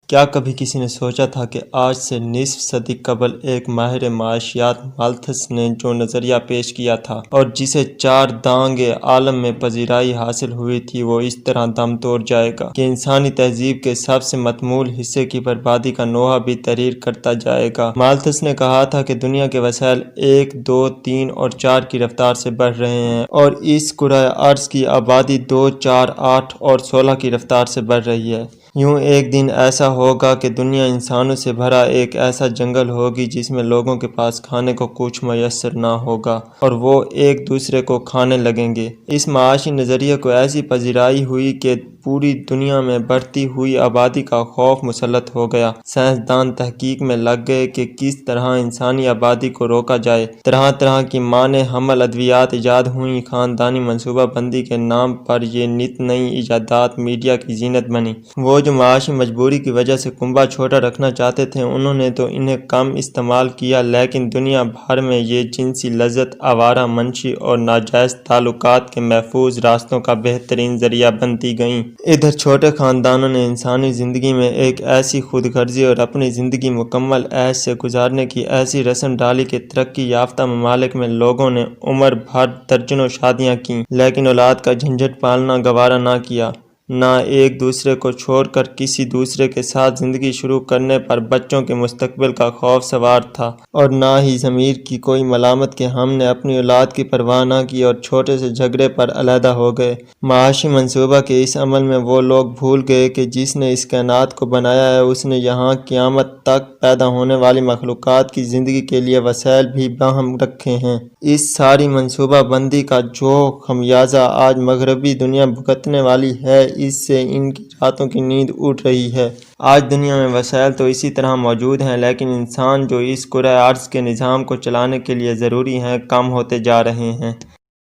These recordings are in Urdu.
کیا کبھی کسی نے سوچا تھا کہ آج سے نصف صدی قبل ایک ماہر معاشیات مالتھس نے جو نظریہ پیش کیا تھا اور جسے 4 دانگ عالم میں پذیرائی حاصل ہوئی تھی وہ اس طرح دم توڑ جائے گا کہ انسانی تہذیب کے سب سے مطمول حصے کی بربادی کا نوحہ بھی تحریر کرتا جائے گا۔ مالتھس نے کہا تھا کہ دنیا کے وسائل 1، 2، 3 اور 4 کی رفتار سے بڑھ رہے ہیں اور اس کرۂ ارض کی آبادی 2، 4، 8 اور 16 کی رفتار سے بڑھ رہی ہے۔ یوں ایک دن ایسا ہوگا کہ دنیا انسانوں سے بھرا ایک ایسا جنگل ہوگی جس میں لوگوں کے پاس کھانے کو کچھ میسر نہ ہوگا اور وہ ایک دوسرے کو کھانے لگیں گے۔ اس معاشی نظریے کو ایسی پذیرائی ہوئی کہ پوری دنیا میں بڑھتی ہوئی آبادی کا خوف مسلط ہو گیا۔ سائنسدان تحقیق میں لگ گئے کہ کس طرح انسانی آبادی کو روکا جائے۔ طرح طرح کی مانع حمل ادویات ایجاد ہوئیں۔ خاندانی منصوبہ بندی کے نام پر یہ نت نئی ایجادات میڈیا کی زینت بنی۔ وہ جو معاشی مجبوری کی وجہ سے کنبہ چھوٹا رکھنا چاہتے تھے انہوں نے تو انہیں کم استعمال کیا، لیکن دنیا بھر میں یہ جنسی لذت، آوارہ منشی اور ناجائز تعلقات کے محفوظ راستوں کا بہترین ذریعہ بنتی گئیں۔ ادھر چھوٹے خاندانوں نے انسانی زندگی میں ایک ایسی خود غرضی اور اپنی زندگی مکمل عیش سے گزارنے کی ایسی رسم ڈالی کہ ترقی یافتہ ممالک میں لوگوں نے عمر بھر درجنوں شادیاں کیں، لیکن اولاد کا جھنجھٹ پالنا گوارا نہ کیا۔ نہ ایک دوسرے کو چھوڑ کر کسی دوسرے کے ساتھ زندگی شروع کرنے پر بچوں کے مستقبل کا خوف سوار تھا، اور نہ ہی ضمیر کی کوئی ملامت کہ ہم نے اپنی اولاد کی پرواہ نہ کی اور چھوٹے سے جھگڑے پر علیحدہ ہو گئے۔ معاشی منصوبہ کے اس عمل میں وہ لوگ بھول گئے کہ جس نے اس کائنات کو بنایا ہے اس نے یہاں قیامت تک پیدا ہونے والی مخلوقات کی زندگی کے لیے وسائل بھی باہم رکھے ہیں۔ اس ساری منصوبہ بندی کا جو خمیازہ آج مغربی دنیا بھگتنے والی ہے اس سے ان کی راتوں کی نیند اٹھ رہی ہے۔ آج دنیا میں وسائل تو اسی طرح موجود ہیں لیکن انسان جو اس کرۂ ارض کے نظام کو چلانے کے لیے ضروری ہیں کم ہوتے جا رہے ہیں۔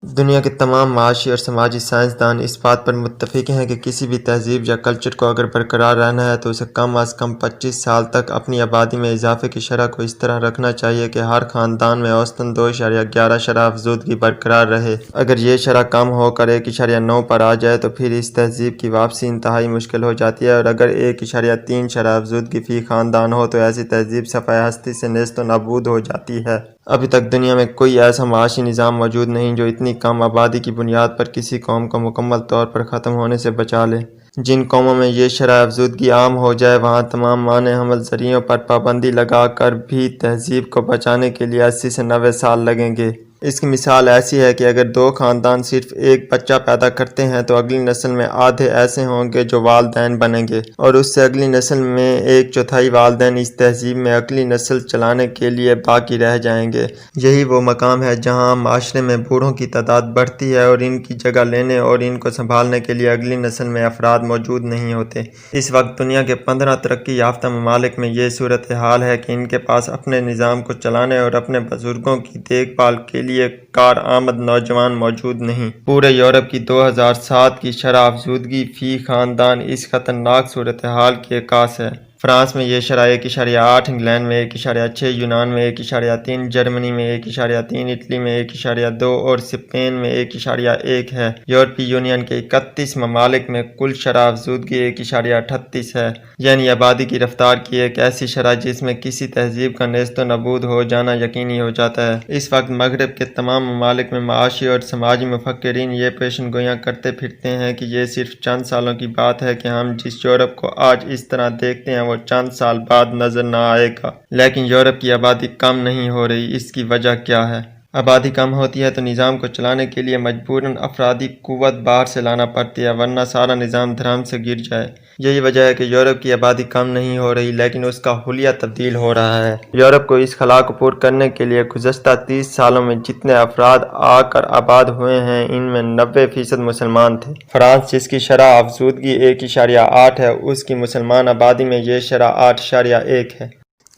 دنیا کے تمام معاشی اور سماجی سائنسدان اس بات پر متفق ہیں کہ کسی بھی تہذیب یا کلچر کو اگر برقرار رہنا ہے تو اسے کم از کم 25 سال تک اپنی آبادی میں اضافے کی شرح کو اس طرح رکھنا چاہیے کہ ہر خاندان میں اوسطاً 2.11 شرح افزودگی برقرار رہے۔ اگر یہ شرح کم ہو کر 1.9 پر آ جائے تو پھر اس تہذیب کی واپسی انتہائی مشکل ہو جاتی ہے، اور اگر 1.3 شرح افزودگی فی خاندان ہو تو ایسی تہذیب صفحۂ ہستی سے نیست و نابود ہو جاتی ہے۔ ابھی تک دنیا میں کوئی ایسا معاشی نظام موجود نہیں جو اتنی کم آبادی کی بنیاد پر کسی قوم کو مکمل طور پر ختم ہونے سے بچا لے۔ جن قوموں میں یہ شرح افزودگی عام ہو جائے وہاں تمام مانع حمل ذریعوں پر پابندی لگا کر بھی تہذیب کو بچانے کے لیے 80 سے 90 سال لگیں گے۔ اس کی مثال ایسی ہے کہ اگر 2 خاندان صرف ایک بچہ پیدا کرتے ہیں تو اگلی نسل میں آدھے ایسے ہوں گے جو والدین بنیں گے، اور اس سے اگلی نسل میں 1/4 والدین اس تہذیب میں اگلی نسل چلانے کے لیے باقی رہ جائیں گے۔ یہی وہ مقام ہے جہاں معاشرے میں بوڑھوں کی تعداد بڑھتی ہے اور ان کی جگہ لینے اور ان کو سنبھالنے کے لیے اگلی نسل میں افراد موجود نہیں ہوتے۔ اس وقت دنیا کے 15 ترقی یافتہ ممالک میں یہ صورتحال ہے کہ ان کے پاس اپنے نظام کو چلانے اور اپنے بزرگوں کی دیکھ بھال کے لیے کارآمد نوجوان موجود نہیں۔ پورے یورپ کی 2007 کی شرح افزودگی فی خاندان اس خطرناک صورتحال کی عکاس ہے۔ فرانس میں یہ شرح 1.8، انگلینڈ میں 1.6، یونان میں 1.3، جرمنی میں 1.3، اٹلی میں 1.2 اور اسپین میں 1.1 ہے۔ یورپی یونین کے 31 ممالک میں کل شرح افزودگی 1.38 ہے، یعنی آبادی کی رفتار کی ایک ایسی شرح جس میں کسی تہذیب کا نیست و نابود ہو جانا یقینی ہو جاتا ہے۔ اس وقت مغرب کے تمام ممالک میں معاشی اور سماجی مفکرین یہ پیشن گوئیاں کرتے پھرتے ہیں کہ یہ صرف چند سالوں کی بات ہے کہ ہم جس یورپ کو آج اس طرح دیکھتے ہیں وہ چند سال بعد نظر نہ آئے گا۔ لیکن یورپ کی آبادی کم نہیں ہو رہی، اس کی وجہ کیا ہے؟ آبادی کم ہوتی ہے تو نظام کو چلانے کے لیے مجبوراً افرادی قوت باہر سے لانا پڑتی ہے، ورنہ سارا نظام دھڑام سے گر جائے۔ یہی وجہ ہے کہ یورپ کی آبادی کم نہیں ہو رہی لیکن اس کا حلیہ تبدیل ہو رہا ہے۔ یورپ کو اس خلا کو پور کرنے کے لیے گزشتہ 30 سالوں میں جتنے افراد آ کر آباد ہوئے ہیں ان میں 90% مسلمان تھے۔ فرانس جس کی شرح افزودگی 1.8 ہے اس کی مسلمان آبادی میں یہ شرح 8.1 ہے۔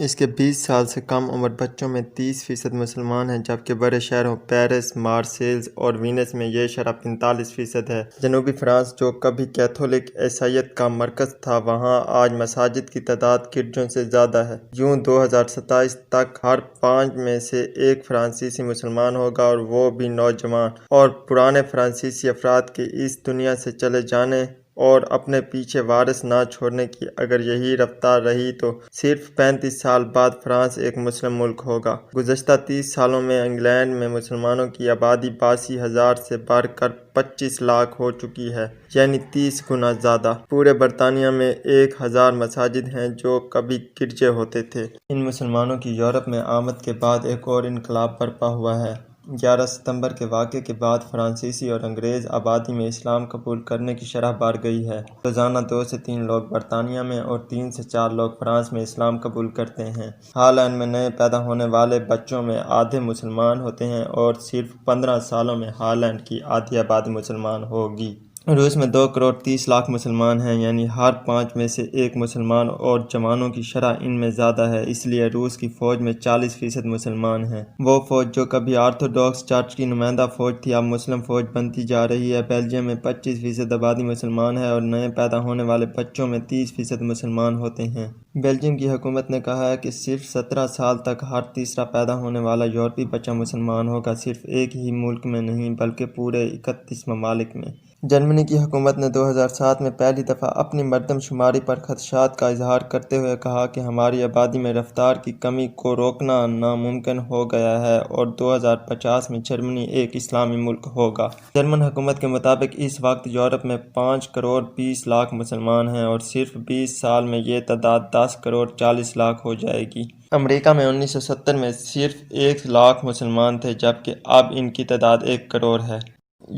اس کے 20 سال سے کم عمر بچوں میں 30% مسلمان ہیں، جبکہ بڑے شہروں پیرس، مارسیلز اور وینس میں یہ شرح 45% ہے۔ جنوبی فرانس جو کبھی کیتھولک عیسائیت کا مرکز تھا وہاں آج مساجد کی تعداد گرجوں سے زیادہ ہے۔ یوں 2027 تک ہر 5 میں سے 1 فرانسیسی مسلمان ہوگا اور وہ بھی نوجوان، اور پرانے فرانسیسی افراد کے اس دنیا سے چلے جانے اور اپنے پیچھے وارث نہ چھوڑنے کی اگر یہی رفتار رہی تو صرف 35 سال بعد فرانس ایک مسلم ملک ہوگا۔ گزشتہ 30 سالوں میں انگلینڈ میں مسلمانوں کی آبادی 82,000 سے بڑھ کر 25 لاکھ ہو چکی ہے، یعنی 30 گنا زیادہ۔ پورے برطانیہ میں 1,000 مساجد ہیں جو کبھی گرجے ہوتے تھے۔ ان مسلمانوں کی یورپ میں آمد کے بعد ایک اور انقلاب برپا ہوا ہے۔ 11 ستمبر کے واقعے کے بعد فرانسیسی اور انگریز آبادی میں اسلام قبول کرنے کی شرح بڑھ گئی ہے۔ روزانہ 2 سے 3 لوگ برطانیہ میں اور 3 سے 4 لوگ فرانس میں اسلام قبول کرتے ہیں۔ ہالینڈ میں نئے پیدا ہونے والے بچوں میں آدھے مسلمان ہوتے ہیں اور صرف 15 سالوں میں ہالینڈ کی آدھی آبادی مسلمان ہوگی۔ روس میں 2 کروڑ 30 لاکھ مسلمان ہیں، یعنی ہر 5 میں سے 1 مسلمان، اور جوانوں کی شرح ان میں زیادہ ہے، اس لیے روس کی فوج میں 40% مسلمان ہیں۔ وہ فوج جو کبھی آرتھوڈاکس چرچ کی نمائندہ فوج تھی اب مسلم فوج بنتی جا رہی ہے۔ بیلجیم میں 25% آبادی مسلمان ہے اور نئے پیدا ہونے والے بچوں میں 30% مسلمان ہوتے ہیں۔ بیلجیم کی حکومت نے کہا ہے کہ صرف 17 سال تک ہر تیسرا پیدا ہونے والا یورپی بچہ مسلمان ہوگا، صرف ایک ہی ملک میں نہیں بلکہ پورے 31 ممالک میں۔ جرمنی کی حکومت نے 2007 میں پہلی دفعہ اپنی مردم شماری پر خدشات کا اظہار کرتے ہوئے کہا کہ ہماری آبادی میں رفتار کی کمی کو روکنا ناممکن ہو گیا ہے اور 2050 میں جرمنی ایک اسلامی ملک ہوگا۔ جرمن حکومت کے مطابق اس وقت یورپ میں 5 کروڑ 20 لاکھ مسلمان ہیں اور صرف 20 سال میں یہ تعداد 10 کروڑ 40 لاکھ ہو جائے گی۔ امریکہ میں 1970 میں صرف 1 لاکھ مسلمان تھے جبکہ اب ان کی تعداد 1 کروڑ ہے۔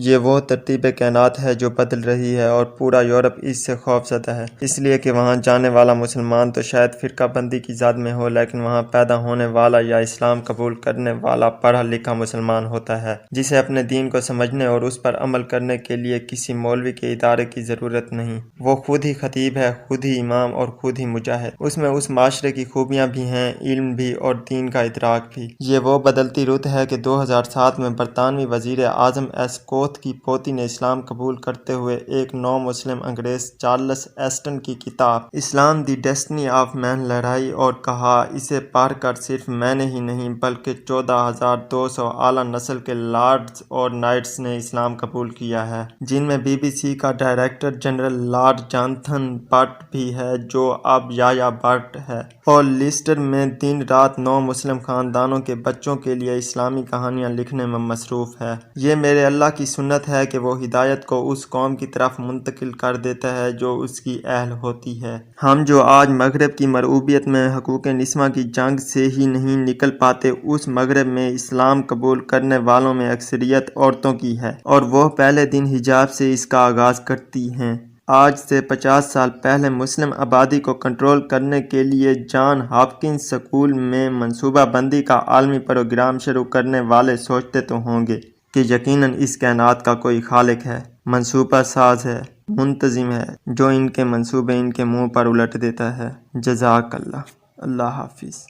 یہ وہ ترتیب کائنات ہے جو بدل رہی ہے اور پورا یورپ اس سے خوفزدہ ہے، اس لیے کہ وہاں جانے والا مسلمان تو شاید فرقہ بندی کی زد میں ہو، لیکن وہاں پیدا ہونے والا یا اسلام قبول کرنے والا پڑھا لکھا مسلمان ہوتا ہے، جسے اپنے دین کو سمجھنے اور اس پر عمل کرنے کے لیے کسی مولوی کے ادارے کی ضرورت نہیں۔ وہ خود ہی خطیب ہے، خود ہی امام اور خود ہی مجاہد۔ اس میں اس معاشرے کی خوبیاں بھی ہیں، علم بھی اور دین کا ادراک بھی۔ یہ وہ بدلتی رت ہے کہ 2007 میں برطانوی وزیر اعظم ایسکوتھ کی پوتی نے اسلام قبول کرتے ہوئے ایک نو مسلم انگریز چارلس ایسٹن کی کتاب اسلام دی ڈیسٹنی آف مین لہرائی اور کہا اسے پڑھ کر صرف میں نے ہی نہیں بلکہ 14,200 اعلیٰ نسل کے لارڈز اور نائٹس نے اسلام قبول کیا ہے، جن میں BBC کا ڈائریکٹر جنرل لارڈ جانتھن بٹ بھی ہے جو اب یایا بٹ ہے، اور لیسٹر میں دن رات 9 مسلم خاندانوں کے بچوں کے لیے اسلامی کہانیاں لکھنے میں مصروف ہے۔ یہ میرے اللہ کی سنت ہے کہ وہ ہدایت کو اس قوم کی طرف منتقل کر دیتا ہے جو اس کی اہل ہوتی ہے۔ ہم جو آج مغرب کی مرعوبیت میں حقوق نسواں کی جنگ سے ہی نہیں نکل پاتے، اس مغرب میں اسلام قبول کرنے والوں میں اکثریت عورتوں کی ہے، اور وہ پہلے دن حجاب سے اس کا آغاز کرتی ہیں۔ آج سے 50 سال پہلے مسلم آبادی کو کنٹرول کرنے کے لیے جان ہاپکنس اسکول میں منصوبہ بندی کا عالمی پروگرام شروع کرنے والے سوچتے تو ہوں گے کہ یقیناً اس کائنات کا کوئی خالق ہے، منصوبہ ساز ہے، منتظم ہے، جو ان کے منصوبے ان کے منہ پر الٹ دیتا ہے۔ جزاک اللہ۔ اللہ حافظ۔